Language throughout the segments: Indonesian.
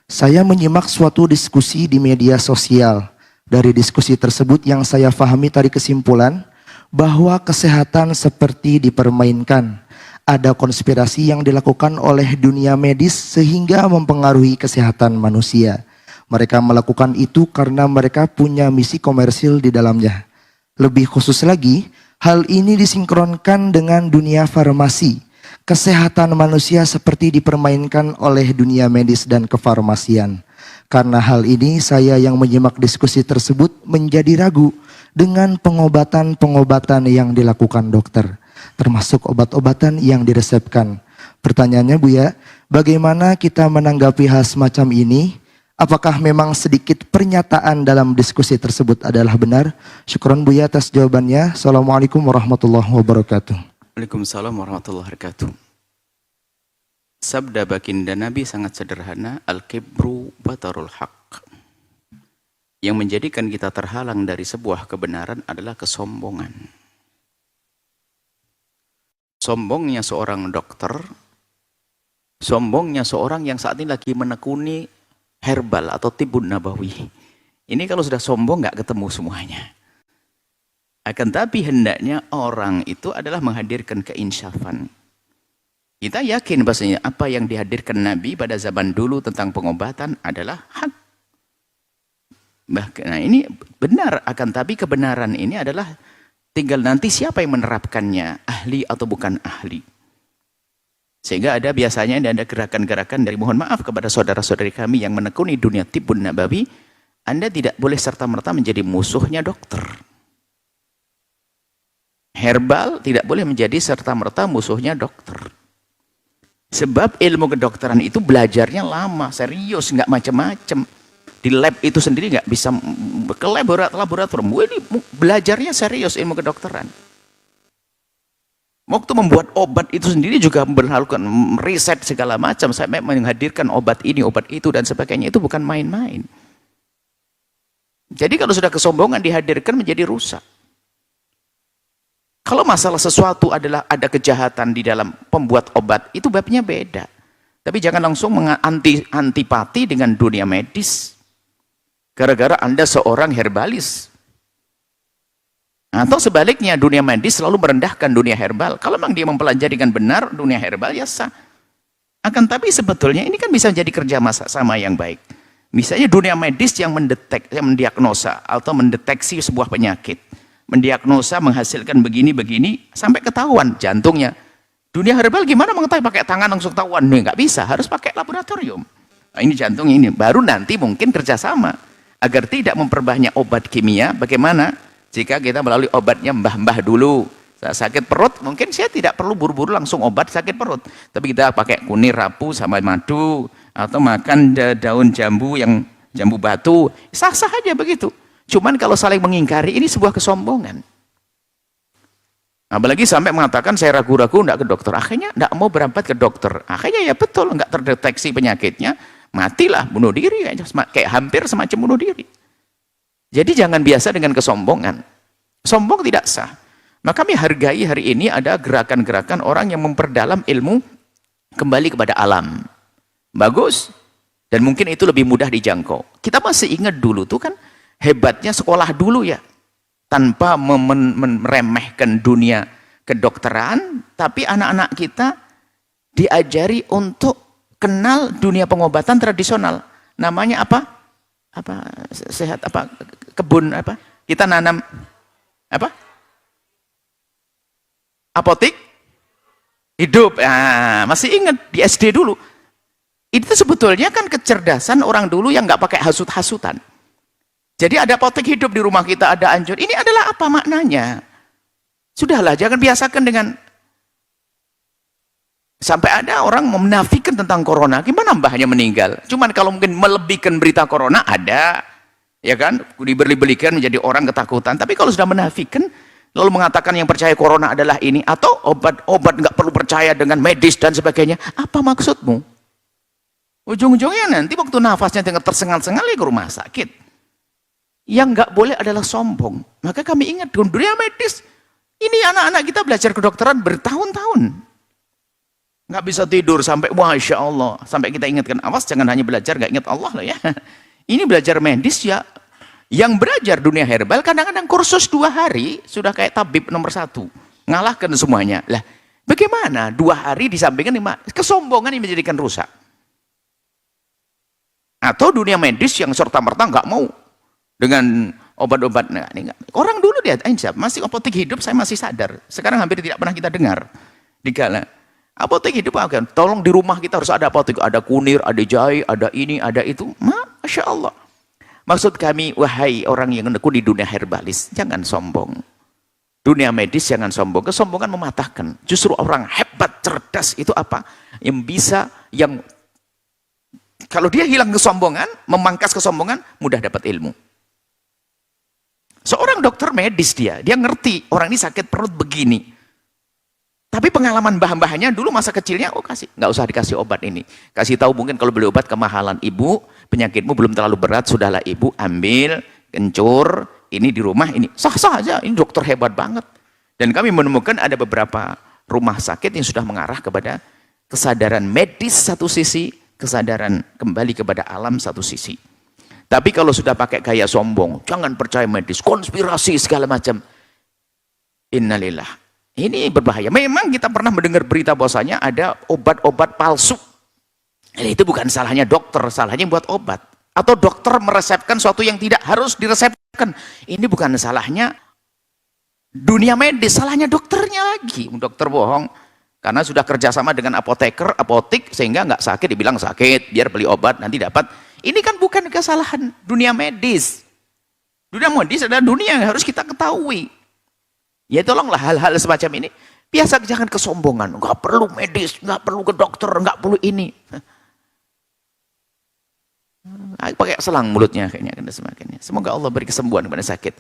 Saya menyimak suatu diskusi di media sosial. Dari diskusi tersebut yang saya pahami tarik kesimpulan bahwa kesehatan seperti dipermainkan. Ada konspirasi yang dilakukan oleh dunia medis sehingga mempengaruhi kesehatan manusia. Mereka melakukan itu karena mereka punya misi komersil di dalamnya. Lebih khusus lagi, hal ini disinkronkan dengan dunia farmasi. Kesehatan manusia seperti dipermainkan oleh dunia medis dan kefarmasian. Karena hal ini, saya yang menyimak diskusi tersebut menjadi ragu dengan pengobatan-pengobatan yang dilakukan dokter, termasuk obat-obatan yang diresepkan. Pertanyaannya Buya, bagaimana kita menanggapi hal semacam ini? Apakah memang sedikit pernyataan dalam diskusi tersebut adalah benar? Syukron Buya atas jawabannya. Assalamualaikum warahmatullahi wabarakatuh. Waalaikumsalam warahmatullahi wabarakatuh. Sabda baginda Nabi sangat sederhana, al-kibru batarul haq. Yang menjadikan kita terhalang dari sebuah kebenaran adalah kesombongan. Sombongnya seorang dokter, sombongnya seorang yang saat ini lagi menekuni herbal atau tibun nabawi. Ini kalau sudah sombong nggak ketemu semuanya. Akan tapi hendaknya orang itu adalah menghadirkan keinsyafan. Kita yakin bahasanya apa yang dihadirkan Nabi pada zaman dulu tentang pengobatan adalah hak. Bahkan nah ini benar, akan tapi kebenaran ini adalah tinggal nanti siapa yang menerapkannya, ahli atau bukan ahli. Sehingga ada biasanya ada gerakan-gerakan dari mohon maaf kepada saudara-saudari kami yang menekuni dunia tibun nabawi, Anda tidak boleh serta-merta menjadi musuhnya dokter. Herbal tidak boleh menjadi serta-merta musuhnya dokter. Sebab ilmu kedokteran itu belajarnya lama, serius, nggak macam-macam. Di lab itu sendiri nggak bisa ke laboratorium. Ini belajarnya serius ilmu kedokteran. Waktu membuat obat itu sendiri juga melakukan riset segala macam. Sampai menghadirkan obat ini, obat itu, dan sebagainya. Itu bukan main-main. Jadi kalau sudah kesombongan dihadirkan menjadi rusak. Kalau masalah sesuatu adalah ada kejahatan di dalam pembuat obat, itu babnya beda. Tapi jangan langsung antipati dengan dunia medis. Gara-gara Anda seorang herbalis. Atau sebaliknya, dunia medis selalu merendahkan dunia herbal. Kalau memang dia mempelajari dengan benar dunia herbal, ya sah. Akan tapi sebetulnya ini kan bisa jadi kerja sama yang baik. Misalnya dunia medis yang mendiagnosa atau mendeteksi sebuah penyakit. Mendiagnosa, menghasilkan begini-begini, sampai ketahuan jantungnya. Dunia herbal gimana mengetahui? Pakai tangan langsung ketahuan? Nggak bisa, harus pakai laboratorium. Nah, ini jantungnya ini. Baru nanti mungkin kerjasama. Agar tidak memperbanyak obat kimia, bagaimana jika kita melalui obatnya mbah-mbah dulu. Sakit perut, mungkin saya tidak perlu buru-buru langsung obat sakit perut. Tapi kita pakai kunir rapuh sama madu, atau makan daun jambu yang jambu batu. Sah-sah aja begitu. Cuman kalau saling mengingkari, ini sebuah kesombongan. Apalagi sampai mengatakan saya ragu-ragu enggak ke dokter. Akhirnya enggak mau berangkat ke dokter. Akhirnya ya betul, enggak terdeteksi penyakitnya. Matilah, bunuh diri. Kayak hampir semacam bunuh diri. Jadi jangan biasa dengan kesombongan. Sombong tidak sah. Maka kami hargai hari ini ada gerakan-gerakan orang yang memperdalam ilmu kembali kepada alam. Bagus. Dan mungkin itu lebih mudah dijangkau. Kita masih ingat dulu tuh kan, hebatnya sekolah dulu ya, tanpa meremehkan dunia kedokteran, tapi anak-anak kita diajari untuk kenal dunia pengobatan tradisional. Namanya apa? Sehat apa? Kebun apa? Kita nanam apa? Apotik hidup. Nah, masih ingat di SD dulu. Itu sebetulnya kan kecerdasan orang dulu yang nggak pakai hasut-hasutan. Jadi ada apotek hidup di rumah kita, ada anjur. Ini adalah apa maknanya? Sudahlah, jangan biasakan dengan sampai ada orang menafikan tentang corona. Gimana mbahnya meninggal? Cuman kalau mungkin melebihkan berita corona ada, ya kan? Dibeli-belikan menjadi orang ketakutan. Tapi kalau sudah menafikan, lalu mengatakan yang percaya corona adalah ini, atau obat nggak perlu percaya dengan medis dan sebagainya. Apa maksudmu? Ujung-ujungnya nanti waktu nafasnya dengan tersengal-sengal ya ke rumah sakit. Yang nggak boleh adalah sombong. Maka kami ingat dunia medis, ini anak-anak kita belajar kedokteran bertahun-tahun. Nggak bisa tidur sampai Masya Allah. Sampai kita ingatkan, awas jangan hanya belajar, nggak ingat Allah loh ya. Ini belajar medis ya. Yang belajar dunia herbal kadang-kadang kursus 2 hari sudah kayak tabib nomor 1. Ngalahkan semuanya. Lah, bagaimana 2 hari disampaikan 5? Kesombongan yang menjadikan rusak. Atau dunia medis yang serta-merta nggak mau dengan obat-obat. Nah, orang dulu dia masih apotek hidup, saya masih sadar. Sekarang hampir tidak pernah kita dengar. Dikala apotek hidup, tolong di rumah kita harus ada apotek, ada kunir, ada jahe, ada ini, ada itu. Masya Allah. Maksud kami, wahai orang yang menekuni dunia herbalis, jangan sombong. Dunia medis jangan sombong. Kesombongan mematahkan. Justru orang hebat, cerdas itu apa? Yang bisa, yang kalau dia hilang kesombongan, memangkas kesombongan, mudah dapat ilmu. Seorang dokter medis dia ngerti orang ini sakit perut begini. Tapi pengalaman bahan-bahannya dulu masa kecilnya, nggak usah dikasih obat ini. Kasih tahu mungkin kalau beli obat kemahalan. Ibu, penyakitmu belum terlalu berat, sudahlah ibu ambil, kencur, ini di rumah, ini sah-sah aja, ini dokter hebat banget. Dan kami menemukan ada beberapa rumah sakit yang sudah mengarah kepada kesadaran medis satu sisi, kesadaran kembali kepada alam satu sisi. Tapi kalau sudah pakai gaya sombong, jangan percaya medis, konspirasi segala macam. Innalillah. Ini berbahaya. Memang kita pernah mendengar berita bahwasanya ada obat-obat palsu. Itu bukan salahnya dokter, salahnya buat obat. Atau dokter meresepkan sesuatu yang tidak harus diresepkan. Ini bukan salahnya dunia medis, salahnya dokternya lagi. Dokter bohong karena sudah kerjasama dengan apoteker, apotik, sehingga nggak sakit dibilang sakit, biar beli obat nanti dapat. Ini kan bukan kesalahan dunia medis. Dunia medis adalah dunia yang harus kita ketahui. Ya tolonglah hal-hal semacam ini. Biasa jangan kesombongan. Nggak perlu medis, nggak perlu ke dokter, nggak perlu ini. Pakai selang mulutnya kayaknya. Semoga Allah beri kesembuhan kepada sakit.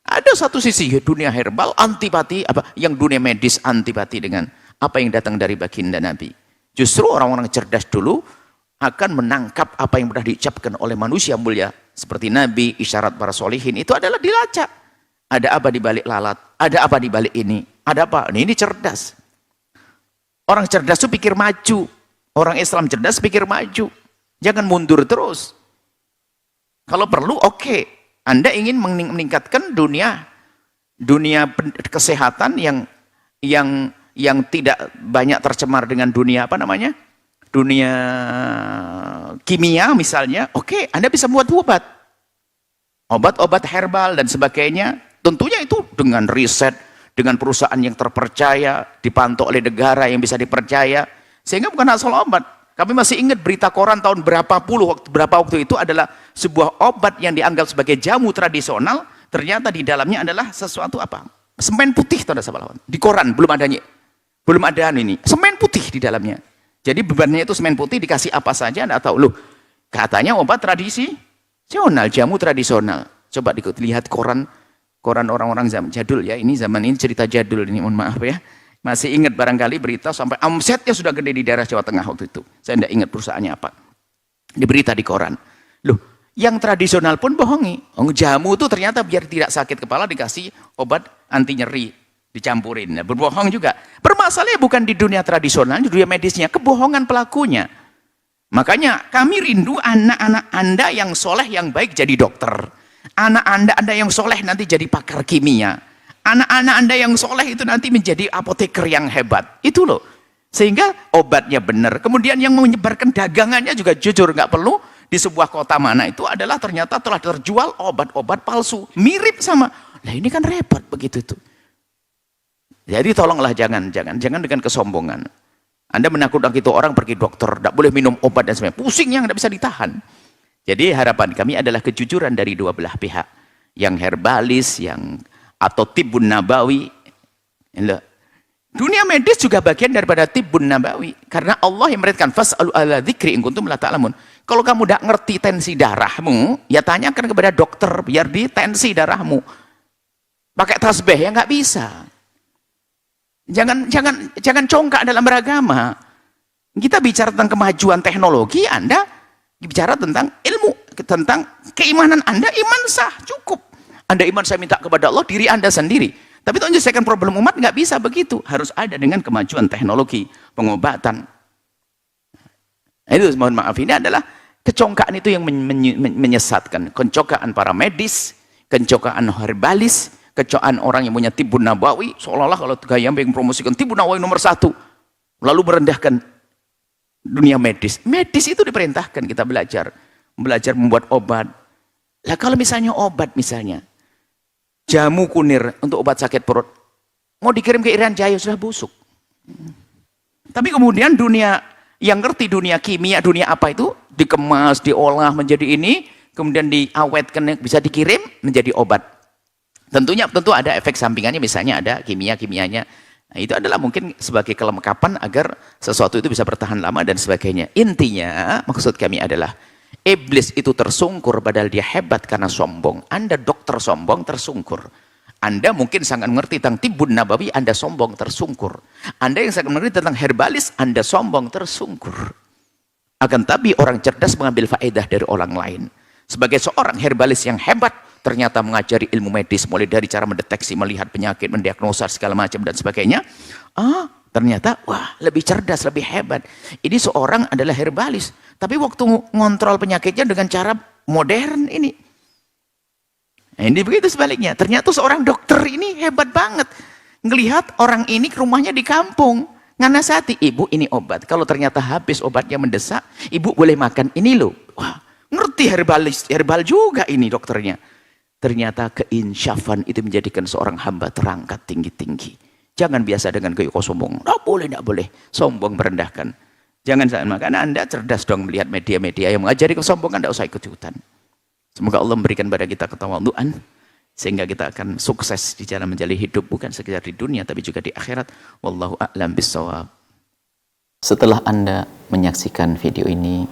Ada satu sisi dunia herbal antipati, yang dunia medis antipati dengan apa yang datang dari baginda Nabi. Justru orang-orang cerdas dulu akan menangkap apa yang pernah diucapkan oleh manusia mulia seperti Nabi, isyarat para solihin itu adalah dilacak. Ada apa di balik lalat? Ada apa di balik ini? Ada apa? Ini cerdas. Orang cerdas itu pikir maju. Orang Islam cerdas pikir maju. Jangan mundur terus. Kalau perlu, oke. Anda ingin meningkatkan dunia kesehatan yang tidak banyak tercemar dengan dunia dunia kimia misalnya. Oke, Anda bisa buat obat-obat herbal dan sebagainya. Tentunya itu dengan riset, dengan perusahaan yang terpercaya, dipantau oleh negara yang bisa dipercaya. Sehingga bukan asal obat. Kami masih ingat berita koran tahun berapa waktu itu adalah sebuah obat yang dianggap sebagai jamu tradisional, ternyata di dalamnya adalah sesuatu apa? Semen putih, di koran belum ada ini. Semen putih di dalamnya. Jadi bebannya itu semen putih, dikasih apa saja, Anda tahu. Loh, katanya obat tradisional, jamu tradisional. Coba dilihat koran orang-orang zaman jadul ya, ini zaman ini cerita jadul ini, mohon maaf ya. Masih ingat barangkali berita sampai omsetnya sudah gede di daerah Jawa Tengah waktu itu. Saya tidak ingat perusahaannya apa. Di berita di koran. Loh, yang tradisional pun bohongi. Jamu itu ternyata biar tidak sakit kepala dikasih obat anti nyeri, dicampurin. Nah, berbohong juga. Permasalahannya bukan di dunia tradisional, di dunia medisnya, kebohongan pelakunya. Makanya kami rindu anak-anak Anda yang soleh, yang baik jadi dokter. Anak Anda yang soleh nanti jadi pakar kimia. Anak-anak Anda yang soleh itu nanti menjadi apoteker yang hebat. Itu loh. Sehingga obatnya benar. Kemudian yang menyebarkan dagangannya juga jujur. Nggak perlu di sebuah kota mana itu adalah ternyata telah terjual obat-obat palsu. Mirip sama. Nah ini kan repot begitu tuh. Jadi tolonglah jangan dengan kesombongan. Anda menakut-nakuti orang pergi dokter. Tidak boleh minum obat dan sebagainya. Pusingnya nggak bisa ditahan. Jadi harapan kami adalah kejujuran dari dua belah pihak. Yang herbalis, atau tibbun nabawi. Dunia medis juga bagian daripada tibbun nabawi. Karena Allah yang merintahkan, fas'alu ala dzikri in kuntum la ta'lamun. Kalau kamu tidak ngerti tensi darahmu, ya tanyakan kepada dokter biar di tensi darahmu. Pakai tasbih ya nggak bisa. Jangan congkak dalam beragama. Kita bicara tentang kemajuan teknologi, Anda bicara tentang ilmu, tentang keimanan Anda, iman sah, cukup. Anda iman saya minta kepada Allah, diri Anda sendiri. Tapi untuk menyelesaikan problem umat nggak bisa begitu. Harus ada dengan kemajuan teknologi, pengobatan. Itu mohon maaf, ini adalah kecongkaan itu yang menyesatkan. Kecongkaan para medis, kecongkaan herbalis, kecongkaan orang yang punya tibun nabawi, seolah-olah kalau gaya yang promosikan tibun nabawi nomor 1, lalu merendahkan dunia medis. Medis itu diperintahkan kita belajar membuat obat. Lah kalau misalnya obat, misalnya jamu kunir untuk obat sakit perut, mau dikirim ke Irian Jaya sudah busuk. Tapi kemudian dunia yang ngerti dunia kimia, dunia apa itu, dikemas, diolah menjadi ini, kemudian diawetkan, bisa dikirim menjadi obat. Tentu ada efek sampingannya, misalnya ada kimianya. Nah, itu adalah mungkin sebagai kelengkapan agar sesuatu itu bisa bertahan lama dan sebagainya. Intinya, maksud kami adalah, iblis itu tersungkur padahal dia hebat karena sombong. Anda dokter sombong, tersungkur. Anda mungkin sangat mengerti tentang tibun nabawi, Anda sombong, tersungkur. Anda yang sangat mengerti tentang herbalis, Anda sombong, tersungkur. Akan tapi orang cerdas mengambil faedah dari orang lain. Sebagai seorang herbalis yang hebat, ternyata mengajari ilmu medis, mulai dari cara mendeteksi, melihat penyakit, mendiagnosa segala macam dan sebagainya. Ternyata, wah, lebih cerdas, lebih hebat. Ini seorang adalah herbalis. Tapi waktu ngontrol penyakitnya dengan cara modern ini. Nah, ini begitu sebaliknya. Ternyata seorang dokter ini hebat banget. Ngelihat orang ini ke rumahnya di kampung. Nganasati, ibu ini obat. Kalau ternyata habis obatnya mendesak, ibu boleh makan ini loh. Wah, ngerti herbal juga ini dokternya. Ternyata keinsyafan itu menjadikan seorang hamba terangkat tinggi-tinggi. Jangan biasa dengan gaya sombong. Tidak boleh. Sombong merendahkan. Jangan sama. Karena Anda cerdas dong melihat media-media yang mengajari kesombongan, tidak usah ikut-ikutan. Semoga Allah memberikan pada kita ketawaduan sehingga kita akan sukses di jalan menjalani hidup, bukan sekedar di dunia tapi juga di akhirat. Wallahu a'lam bishawab. Setelah Anda menyaksikan video ini,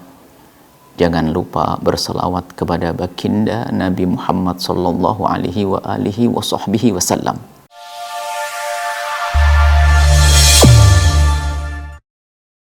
jangan lupa berselawat kepada baginda Nabi Muhammad sallallahu alaihi wa alihi wa sahbihi wasallam.